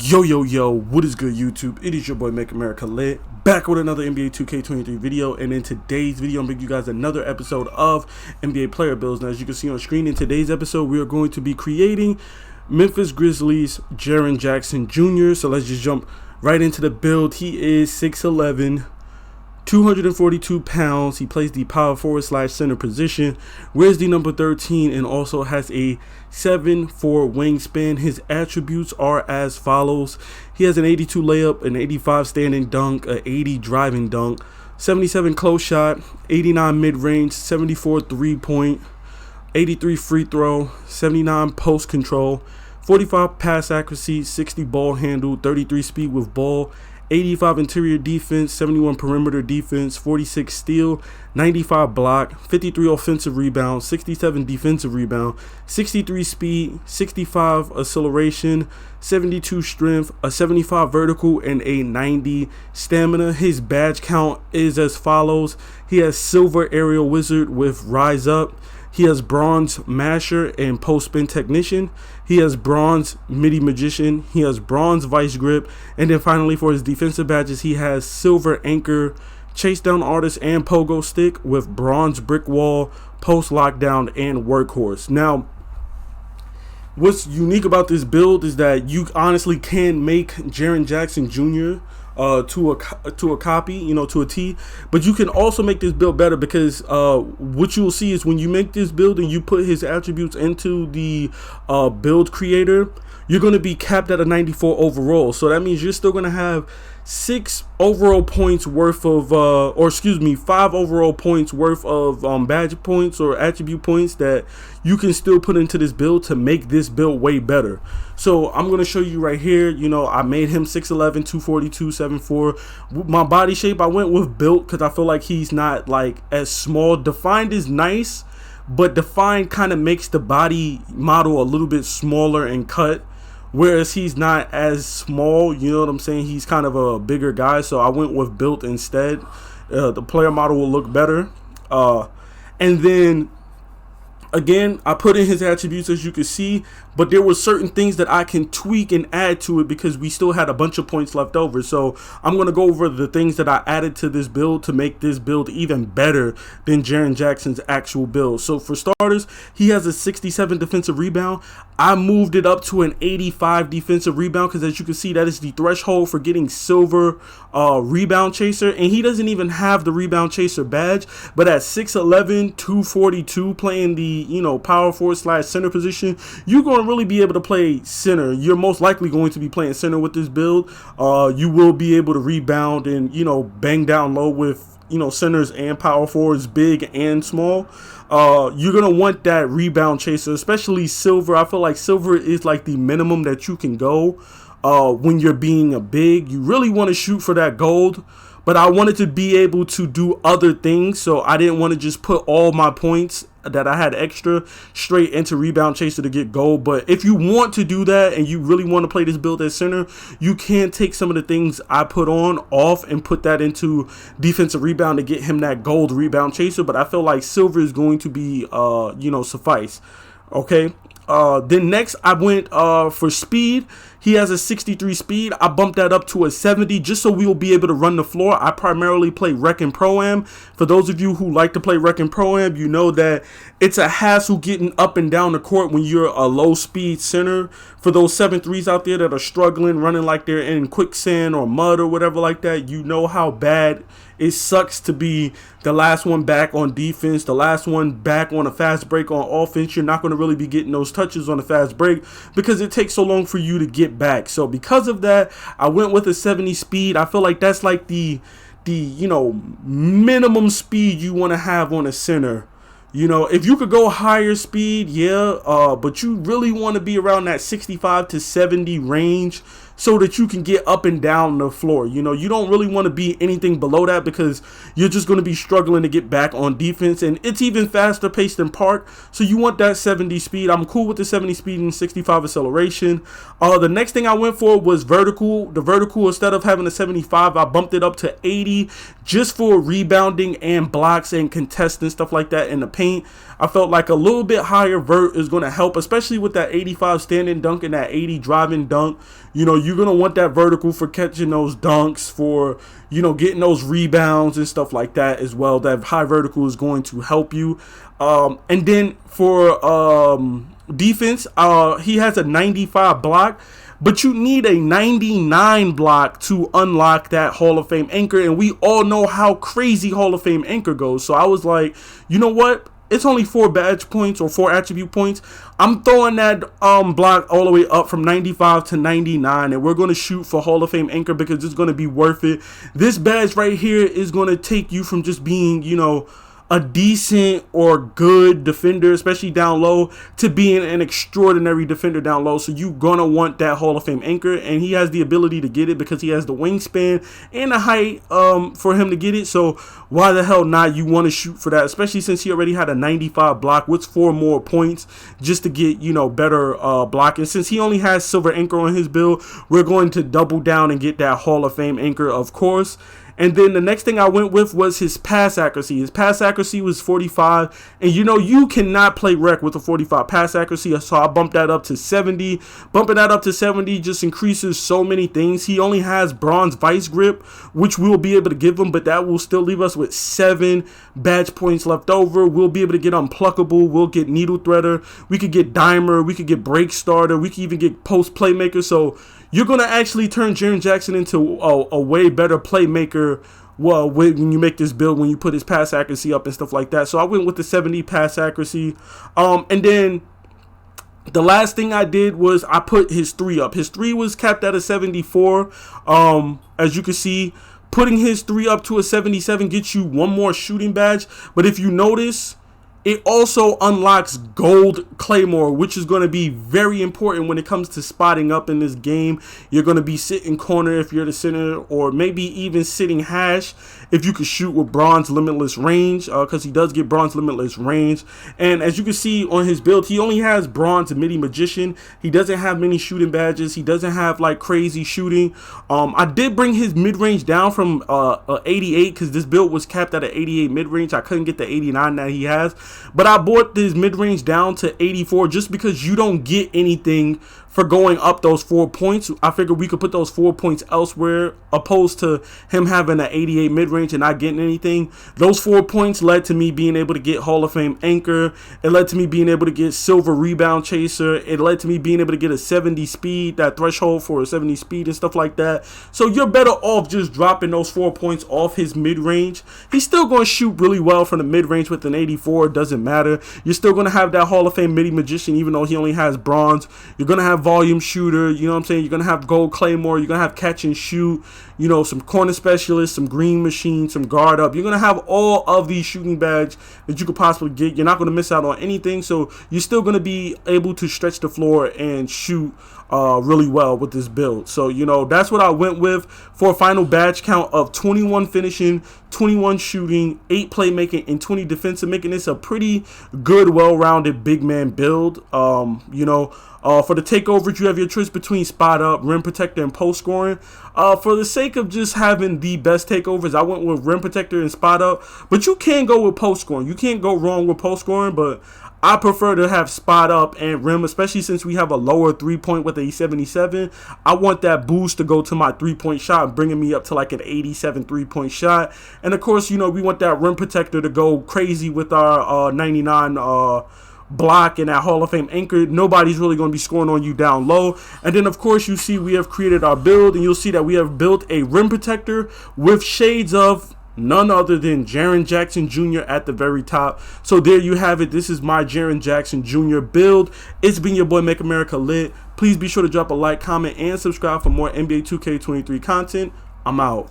Yo, what is good, YouTube? It is your boy makeamericalit, back with another NBA 2K23 video. And in today's video, I'm bringing you guys another episode of NBA player builds. Now, as you can see on screen, in today's episode, we are going to be creating Memphis Grizzlies Jaren Jackson Jr. So let's just jump right into the build. He is 6'11", 242 pounds. He plays the power forward / center position, wears the number 13, and also has a 7'4" wingspan. His attributes are as follows: he has an 82 layup, an 85 standing dunk, an 80 driving dunk, 77 close shot, 89 mid-range, 74 3-point, 83 free throw, 79 post control, 45 pass accuracy, 60 ball handle, 33 speed with ball, 85 interior defense, 71 perimeter defense, 46 steal, 95 block, 53 offensive rebound, 67 defensive rebound, 63 speed, 65 acceleration, 72 strength, a 75 vertical, and a 90 stamina. His badge count is as follows: he has silver aerial wizard with rise up. He has bronze masher and post spin technician. He has bronze midi magician. He has bronze vice grip. And then finally, for his defensive badges, he has silver anchor, chase down artist, and pogo stick with bronze brick wall, post lockdown, and workhorse. Now, what's unique about this build is that you honestly can make Jaren Jackson Jr. To a copy, to a T, but you can also make this build better, because what you'll see is when you make this build and you put his attributes into the build creator, you're going to be capped at a 94 overall. So that means you're still going to have 6 overall points worth of 5 overall points worth of badge points or attribute points that you can still put into this build to make this build way better. So I'm going to show you right here. I made him 6'11", 242, 7'4". My body shape, I went with built because I feel like he's not like as small. Defined is nice, but defined kind of makes the body model a little bit smaller and cut, whereas he's not as small. You know what I'm saying? He's kind of a bigger guy, so I went with built instead. The player model will look better. And then again, I put in his attributes, as you can see, but there were certain things that I can tweak and add to it because we still had a bunch of points left over. So I'm going to go over the things that I added to this build to make this build even better than Jaren Jackson's actual build. So for starters, he has a 67 defensive rebound. I moved it up to an 85 defensive rebound because, as you can see, that is the threshold for getting silver rebound chaser, and he doesn't even have the rebound chaser badge. But at 6'11", 242, playing the power forward / center position, you're going to really be able to play center. You're most likely going to be playing center with this build. You will be able to rebound and bang down low with centers and power forwards, big and small. You're gonna want that rebound chaser, especially silver. I feel like silver is like the minimum that you can go when you're being a big. You really want to shoot for that gold, but I wanted to be able to do other things, so I didn't want to just put all my points that I had extra straight into rebound chaser to get gold. But if you want to do that and you really want to play this build at center, you can take some of the things I put on off and put that into defensive rebound to get him that gold rebound chaser. But I feel like silver is going to be suffice. Okay. Then next I went for speed. He has a 63 speed. I bumped that up to a 70 just so we will be able to run the floor. I primarily play Rec and Pro-Am. For those of you who like to play Rec and Pro-Am, you know that it's a hassle getting up and down the court when you're a low speed center. For those 7'3s out there that are struggling, running like they're in quicksand or mud or whatever like that, you know how bad it sucks to be the last one back on defense, the last one back on a fast break on offense. You're not going to really be getting those touches on a fast break because it takes so long for you to get back. So because of that, I went with a 70 speed. I feel like that's like the minimum speed you want to have on a center. If you could go higher speed, yeah, but you really want to be around that 65 to 70 range so that you can get up and down the floor. You don't really want to be anything below that because you're just going to be struggling to get back on defense, and it's even faster paced in park. So you want that 70 speed. I'm cool with the 70 speed and 65 acceleration. The next thing I went for was vertical. The vertical, instead of having a 75, I bumped it up to 80 just for rebounding and blocks and contests and stuff like that in the paint. I felt like a little bit higher vert is going to help, especially with that 85 standing dunk and that 80 driving dunk. You you're going to want that vertical for catching those dunks, for, you know, getting those rebounds and stuff like that as well. That high vertical is going to help you. And then for defense, he has a 95 block. But you need a 99 block to unlock that Hall of Fame anchor. And we all know how crazy Hall of Fame anchor goes. So I was like, you know what? It's only 4 badge points or 4 attribute points. I'm throwing that block all the way up from 95 to 99. And we're going to shoot for Hall of Fame anchor because it's going to be worth it. This badge right here is going to take you from just being, you know, a decent or good defender, especially down low, to being an extraordinary defender down low. So you're going to want that Hall of Fame anchor, and he has the ability to get it because he has the wingspan and the height for him to get it. So why the hell not? You want to shoot for that, especially since he already had a 95 block. What's 4 more points just to get, you know, better blocking? Since he only has silver anchor on his build, we're going to double down and get that Hall of Fame anchor, of course. And then the next thing I went with was his pass accuracy. His pass accuracy was 45. And, you know, you cannot play rec with a 45 pass accuracy. So I bumped that up to 70. Bumping that up to 70 just increases so many things. He only has bronze vice grip, which we'll be able to give him. But that will still leave us with 7 badge points left over. We'll be able to get unpluckable. We'll get needle threader. We could get dimer. We could get break starter. We could even get post playmaker. So you're going to actually turn Jaren Jackson into a way better playmaker, well, when you make this build, when you put his pass accuracy up and stuff like that. So I went with the 70 pass accuracy. And then the last thing I did was I put his 3 up. His 3 was capped at a 74. As you can see, putting his 3 up to a 77 gets you 1 more shooting badge. But if you notice, it also unlocks gold claymore, which is going to be very important when it comes to spotting up in this game. You're going to be sitting corner if you're the center, or maybe even sitting hash if you could shoot with bronze limitless range, because he does get bronze limitless range. And as you can see on his build, he only has bronze midi magician. He doesn't have many shooting badges. He doesn't have like crazy shooting. I did bring his mid-range down from 88 because this build was capped at an 88 mid-range. I couldn't get the 89 that he has. But I brought this mid-range down to 84 just because you don't get anything for going up those 4 points. I figured we could put those 4 points elsewhere, opposed to him having an 88 mid-range and not getting anything. Those 4 points led to me being able to get Hall of Fame anchor. It led to me being able to get silver rebound chaser. It led to me being able to get a 70 speed, that threshold for a 70 speed and stuff like that. So you're better off just dropping those 4 points off his mid-range. He's still going to shoot really well from the mid-range with an 84. It doesn't matter. You're still going to have that Hall of Fame midi magician, even though he only has bronze. You're going to have volume shooter, you know what I'm saying? You're going to have gold claymore. You're going to have catch and shoot, you know, some corner specialist, some green machine, some guard up. You're going to have all of these shooting badges that you could possibly get. You're not going to miss out on anything. So you're still going to be able to stretch the floor and shoot really well with this build. So, you know, that's what I went with for a final badge count of 21 finishing, 21 shooting, 8 playmaking, and 20 defensive, making this a pretty good, well-rounded big man build. You know, for the takeovers, you have your choice between spot up, rim protector, and post scoring. For the sake of just having the best takeovers, I went with rim protector and spot up. But you can go with post scoring. You can't go wrong with post scoring, but I prefer to have spot up and rim, especially since we have a lower 3-point with a 77. I want that boost to go to my 3-point shot, bringing me up to like an 87 3-point shot. And of course, you know, we want that rim protector to go crazy with our 99 block and that Hall of Fame anchor. Nobody's really going to be scoring on you down low. And then of course you see we have created our build, and you'll see that we have built a rim protector with shades of none other than Jaren Jackson Jr. at the very top. So there you have it. This is my Jaren Jackson Jr. build. It's been your boy Make America Lit. Please be sure to drop a like, comment, and subscribe for more NBA 2K23 content. I'm out.